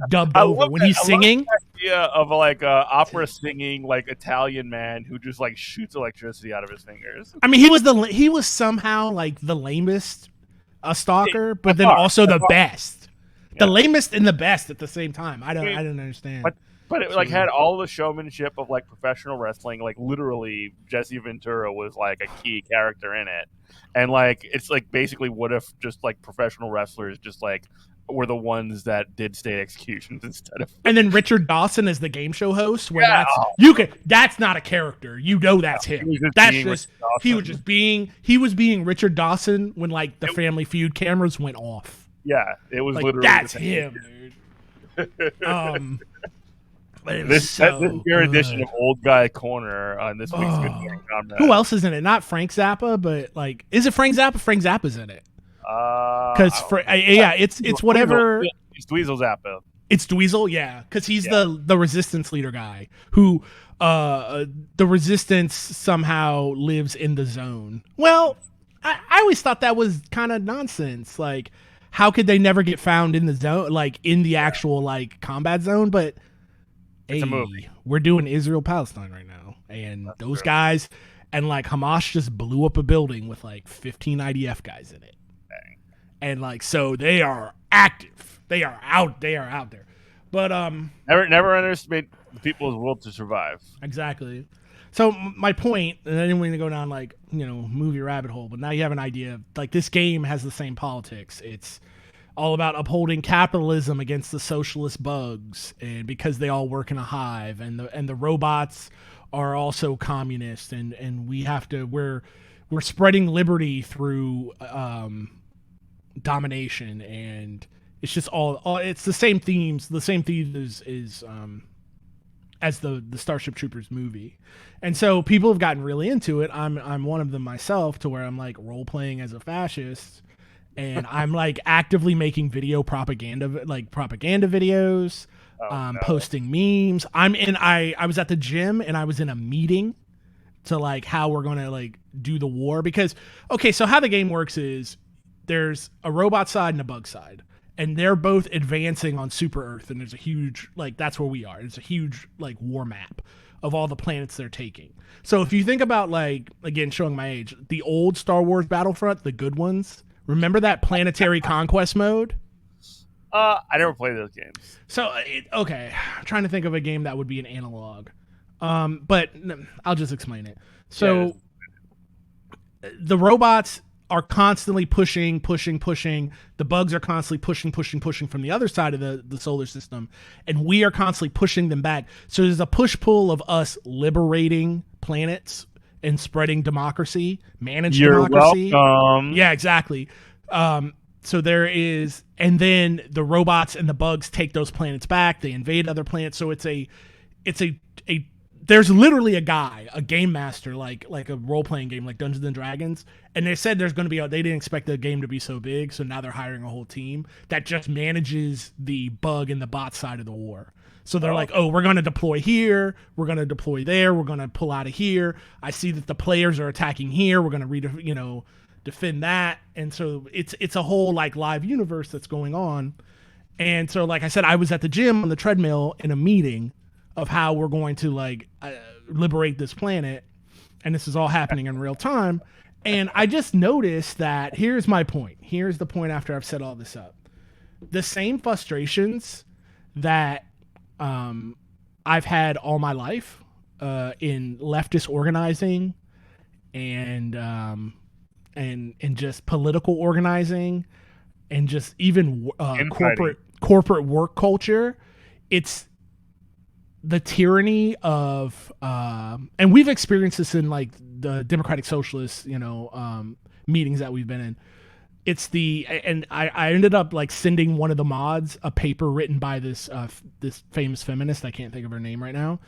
dubbed I over love when that. he's I love singing. the idea of like a opera singing like Italian man who just like shoots electricity out of his fingers. I mean, he was somehow like the lamest stalker, By but then far, also by the far. best, the Yeah. lamest and the best at the same time. I I mean, didn't understand. but it It's like weird. had all the showmanship of like professional wrestling. Like literally, Jesse Ventura was like a key character in it, and like it's like basically what if just like professional wrestlers just like were the ones that did state executions instead of And then Richard Dawson as the game show host, where yeah. that's not a character. You know that's He him. was just That's being just Richard he was being Richard Dawson when like the Family Feud cameras went off. Yeah, it was Like literally that's the same. him, dude. But it was This so is your edition good. of Old Guy Corner on this week's Good Oh. Morning Combat. Who else is in it? Not Frank Zappa, but like, is it Frank Zappa? Frank Zappa's in it. Because yeah, it's whatever. It's Dweezil Zappa. It's Dweezil, yeah, because he's the resistance leader guy who the resistance somehow lives in the zone. Well, I always thought that was kind of nonsense. Like, how could they never get found in the zone, like in the actual like combat zone? But It's a movie. We're doing Israel Palestine right now, and That's those true. guys, and like Hamas just blew up a building with like 15 IDF guys in it. Dang. And like, so they are active. They are out there. But Never underestimate the people's will to survive. exactly. So my point, and I didn't want to go down like, movie rabbit hole, but now you have an idea. Like, this game has the same politics. It's all about upholding capitalism against the socialist bugs, and because they all work in a hive, and the robots are also communist, and we're spreading liberty through domination, and it's just all it's the same themes as the Starship Troopers movie. And so people have gotten really into it. I'm one of them myself, to where I'm like role playing as a fascist, and I'm like actively making propaganda videos, posting memes. I was at the gym, and I was in a meeting to like how we're going to like do the war, because okay, so how the game works is there's a robot side and a bug side, and they're both advancing on Super Earth, and there's a huge, like, that's where we are. It's a huge like war map of all the planets they're taking. So if you think about, like, again, showing my age, the old Star Wars Battlefront, the good ones, remember that planetary conquest mode? I never played those games. So okay, I'm trying to think of a game that would be an analog, but I'll just explain it. So the robots are constantly pushing. The bugs are constantly pushing from the other side of the solar system, and we are constantly pushing them back. So there's a push-pull of us liberating planets and spreading democracy, democracy. You're welcome. Yeah, exactly. So there is, and then the robots and the bugs take those planets back. They invade other planets. So it's a there's literally a game master, like a role-playing game like Dungeons and Dragons, and they said there's going to be they didn't expect the game to be so big, so now they're hiring a whole team that just manages the bug and the bot side of the war. So they're like, oh, we're going to deploy here, we're going to deploy there, we're going to pull out of here. I see that the players are attacking here, we're going to defend that. And so it's a whole like live universe that's going on. And so, like I said, I was at the gym on the treadmill in a meeting of how we're going to like liberate this planet, and this is all happening in real time. And I just noticed that here's my point. Here's the point after I've set all this up. The same frustrations that I've had all my life in leftist organizing and just political organizing and just even corporate work culture. It's the tyranny of and we've experienced this in like the Democratic Socialist meetings that we've been in. It's I ended up like sending one of the mods a paper written by this famous feminist. I can't think of her name right now.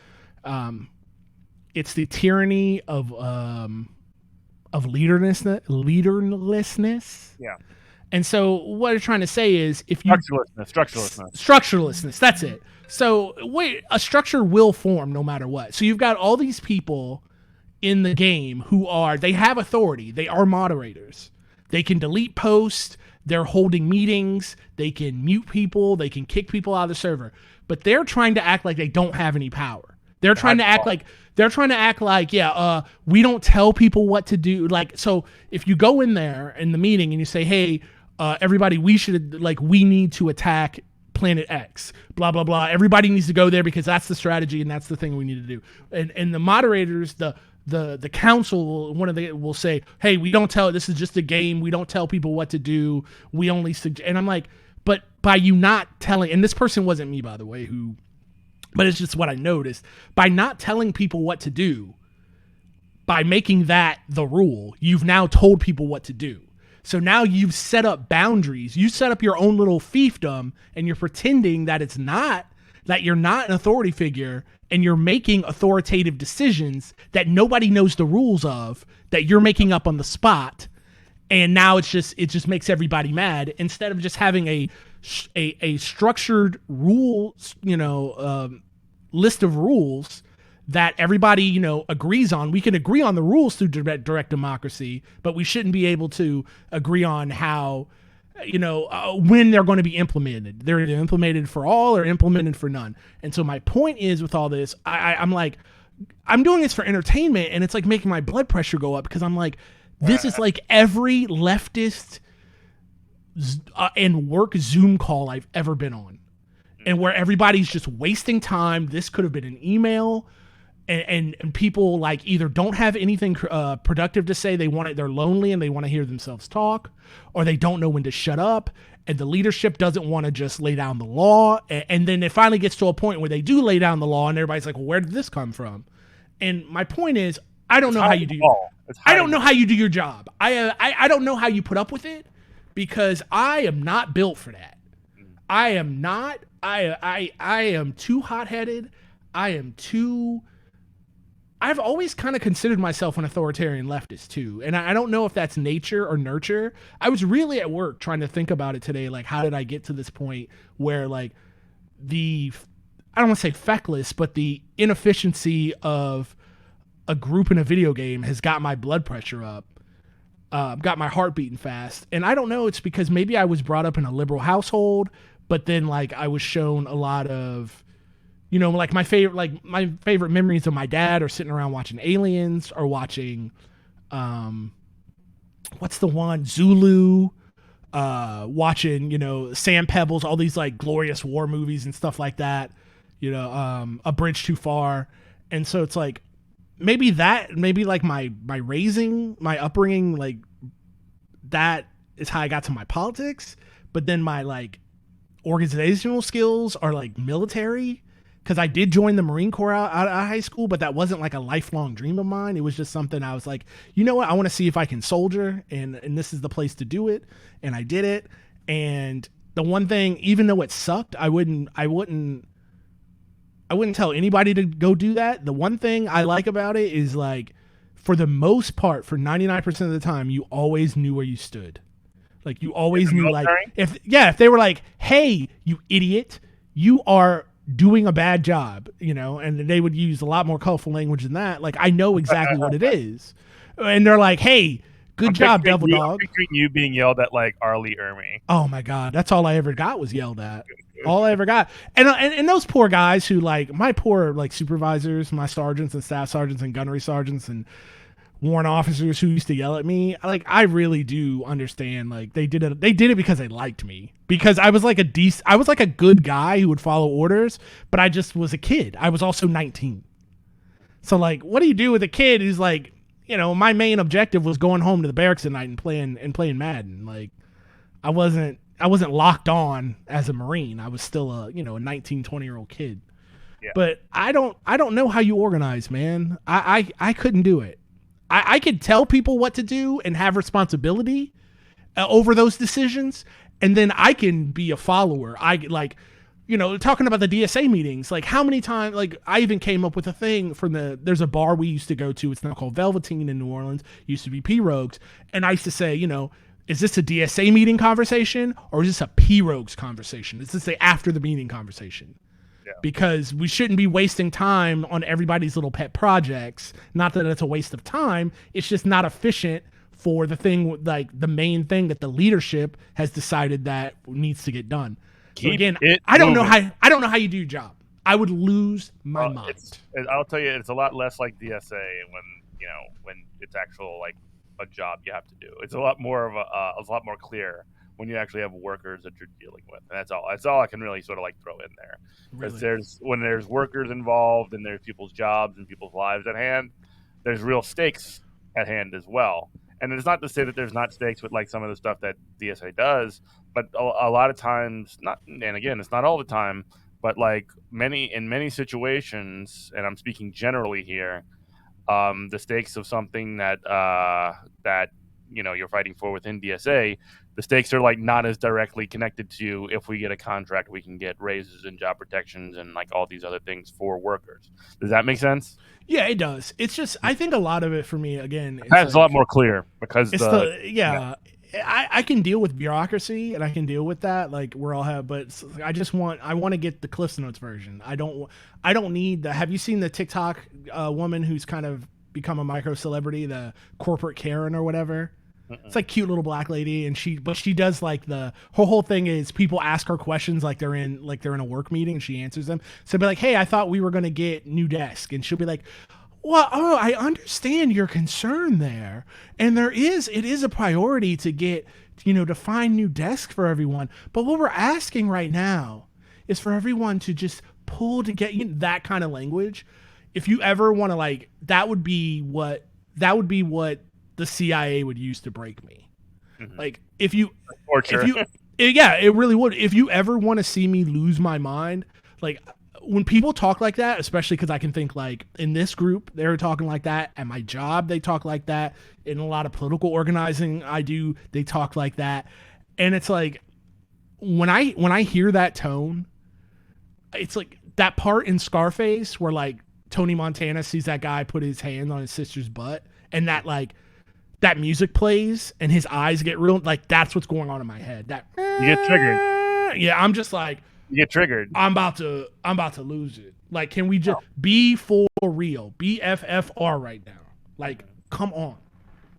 It's the tyranny of leaderlessness. Yeah. And so what I'm trying to say is, if you structurelessness, that's it. So a structure will form no matter what. So you've got all these people in the game they have authority. They are moderators. They can delete posts. they're holding meetings, they can mute people, they can kick people out of the server, but they're trying to act like they don't have any power. They're trying to act like, yeah, we don't tell people what to do. Like, so if you go in there in the meeting and you say, hey, everybody, we need to attack Planet X, blah, blah, blah. Everybody needs to go there because that's the strategy and that's the thing we need to do. And the moderators, the council, will say, hey, we don't tell, this is just a game. We don't tell people what to do. We only suggest, and I'm like, but by you not telling, and this person wasn't me, by the way, but it's just what I noticed. By not telling people what to do, by making that the rule, you've now told people what to do. So now you've set up boundaries. You set up your own little fiefdom, and you're pretending that you're not an authority figure, and you're making authoritative decisions that nobody knows the rules of, that you're making up on the spot. And now it just makes everybody mad, instead of just having a structured rules, list of rules that everybody, agrees on. We can agree on the rules through direct democracy, but we shouldn't be able to agree on how, when they're going to be implemented. They're either implemented for all or implemented for none. And so my point is, with all this, I'm like, I'm doing this for entertainment, and it's like making my blood pressure go up, because I'm like, this is like every leftist and work Zoom call I've ever been on, and where everybody's just wasting time. This could have been an email, and people like either don't have anything productive to say. They're lonely and they want to hear themselves talk, or they don't know when to shut up, and the leadership doesn't want to just lay down the law. And then it finally gets to a point where they do lay down the law, and everybody's like, well, where did this come from? And my point is, I don't know how you do. I don't know how you do your job. I don't know how you put up with it, because I am not built for that. I am not. I am too hot-headed. I've always kind of considered myself an authoritarian leftist too. And I don't know if that's nature or nurture. I was really at work trying to think about it today. Like, how did I get to this point where like I don't want to say feckless, but the inefficiency of a group in a video game has got my blood pressure up, got my heart beating fast. And I don't know, it's because maybe I was brought up in a liberal household, but then like I was shown a lot of, like my favorite memories of my dad are sitting around watching Aliens, or watching, what's the one, Zulu, watching, Sand Pebbles, all these like glorious war movies and stuff like that, A Bridge Too Far. And so it's like, maybe like my upbringing, like that is how I got to my politics. But then my like organizational skills are like military, because I did join the Marine Corps out of high school, but that wasn't like a lifelong dream of mine. It was just something I was like, you know what, I want to see if I can soldier, and this is the place to do it. And I did it. And the one thing, even though it sucked, I wouldn't tell anybody to go do that. The one thing I like about it is, like, for the most part, for 99% of the time, you always knew where you stood. Like, you always knew, like, if they were like, hey, you idiot, you are doing a bad job, and they would use a lot more colorful language than that. Like, I know exactly what it is. And they're like, hey, good job, Devil Dog. I'm picturing you being yelled at like Arlie Ermy. Oh my God. That's all I ever got, was yelled at. All I ever got. And those poor guys who, like, my poor like supervisors, my sergeants and staff sergeants and gunnery sergeants and warrant officers who used to yell at me, like, I really do understand. Like, they did it because they liked me, because I was like a good guy who would follow orders, but I just was a kid. I was also 19. So like, what do you do with a kid who's like, my main objective was going home to the barracks at night and playing Madden. Like, I wasn't locked on as a Marine. I was still a 19, 20-year-old kid. Yeah. But I don't know how you organize, man. I couldn't do it. I could tell people what to do and have responsibility over those decisions, and then I can be a follower. I like, talking about the DSA meetings, like how many times, like I even came up with a thing there's a bar we used to go to. It's now called Velveteen in New Orleans. It used to be P-Rogues. And I used to say, is this a DSA meeting conversation, or is this a P-Rogues conversation? Is this a after the meeting conversation? Yeah. Because we shouldn't be wasting time on everybody's little pet projects. Not that it's a waste of time. It's just not efficient for the thing, like the main thing that the leadership has decided that needs to get done. So again, I don't know how you do your job. I would lose my mind. I'll tell you, it's a lot less like DSA when it's actual like a job you have to do. It's a lot more of a lot more clear when you actually have workers that you're dealing with. And that's all I can really sort of like throw in there. Because when there's workers involved and there's people's jobs and people's lives at hand, there's real stakes at hand as well. And it's not to say that there's not stakes with like some of the stuff that DSA does, but a lot of times, not, and again, it's not all the time, but like in many situations, and I'm speaking generally here, the stakes of something that you're fighting for within DSA, the stakes are like not as directly connected to if we get a contract, we can get raises and job protections and like all these other things for workers. Does that make sense? Yeah, it does. It's just, I think a lot of it for me, again, it's a lot more clear because I can deal with bureaucracy and I can deal with that. Like we're all have, but I want to get the Cliffs Notes version. I don't need the, have you seen the TikTok woman who's kind of become a micro celebrity, the corporate Karen or whatever? It's like cute little black lady, and she does like her whole thing is people ask her questions like they're in a work meeting, and she answers them. So be like, hey, I thought we were gonna get new desk, and she'll be like, well, I understand your concern there, and it is a priority to get to find new desks for everyone. But what we're asking right now is for everyone to just pull to get that kind of language. If you ever want to like, that would be what the CIA would use to break me. Mm-hmm. Like if you it really would. If you ever want to see me lose my mind, like when people talk like that, especially because I can think like in this group, they're talking like that. At my job, they talk like that. In a lot of political organizing I do, they talk like that. And it's like when I hear that tone, it's like that part in Scarface where like Tony Montana sees that guy put his hand on his sister's butt, and that music plays and his eyes get real, like that's what's going on in my head. That you get triggered. Yeah, I'm just like, you get triggered. I'm about to lose it. Like, can we just be for real? BFFR right now. Like, come on.